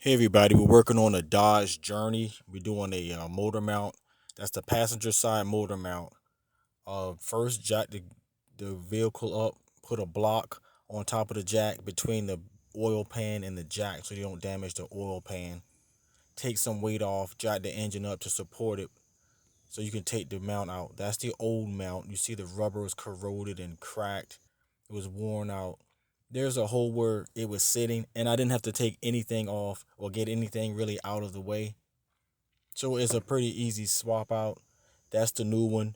Hey everybody, we're working on a Dodge Journey. We're doing a motor mount. That's the passenger side motor mount. First, jack the vehicle up, put a block on top of the jack between the oil pan and the jack so you don't damage the oil pan. Take some weight off, jack the engine up to support it so you can take the mount out. That's the old mount. You see the rubber was corroded and cracked. It was worn out. There's a hole where it was sitting, and I didn't have to take anything off or get anything really out of the way. So it's a pretty easy swap out. That's the new one.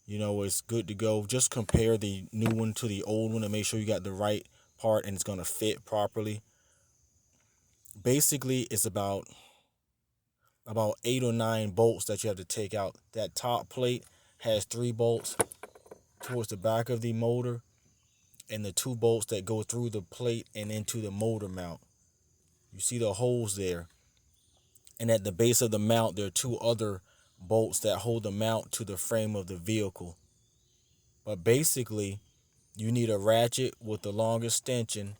It's good to go. Just compare the new one to the old one and make sure you got the right part and it's going to fit properly. Basically, it's about 8 or 9 bolts that you have to take out. That top plate has 3 bolts towards the back of the motor and the 2 bolts that go through the plate and into the motor mount. You see the holes there. And at the base of the mount, there are 2 other bolts that hold the mount to the frame of the vehicle. But basically, you need a ratchet with the long extension.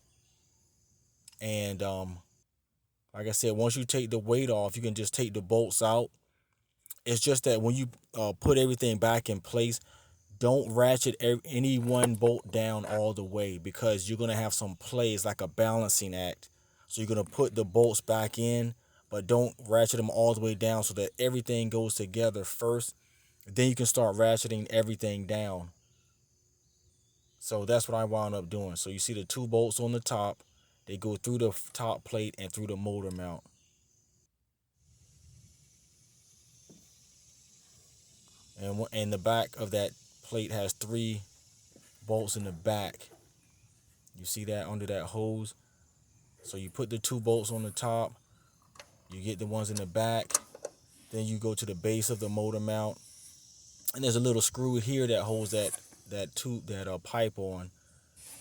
And like I said, once you take the weight off, you can just take the bolts out. It's just that when you put everything back in place, don't ratchet any one bolt down all the way because you're going to have some play. It's like a balancing act. So you're going to put the bolts back in, but don't ratchet them all the way down so that everything goes together first. Then you can start ratcheting everything down. So that's what I wound up doing. So you see the 2 bolts on the top. They go through the top plate and through the motor mount. And the back of that plate has 3 bolts in the back. You see that under that hose? So you put the 2 bolts on the top, you get the ones in the back, then you go to the base of the motor mount, and there's a little screw here that holds that pipe on,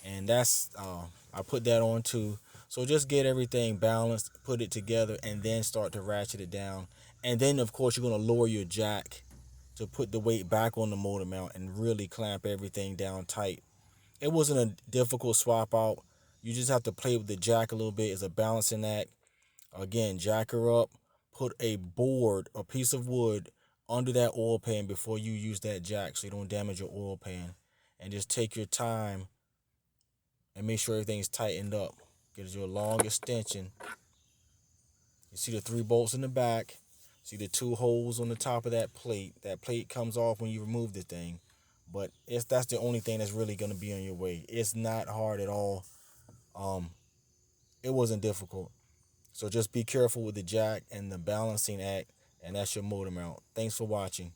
and that's I put that on too. So just get everything balanced, put it together, and then start to ratchet it down. And then of course you're gonna lower your jack to put the weight back on the motor mount and really clamp everything down tight. It wasn't a difficult swap out. You just have to play with the jack a little bit. It's a balancing act. Again, jack her up, put a piece of wood under that oil pan before you use that jack so you don't damage your oil pan. And just take your time and make sure everything's tightened up. Get your long extension. You see the 3 bolts in the back. See the 2 holes on the top of that plate. That plate comes off when you remove the thing. But that's the only thing that's really going to be on your way. It's not hard at all. It wasn't difficult. So just be careful with the jack and the balancing act, and that's your motor mount. Thanks for watching.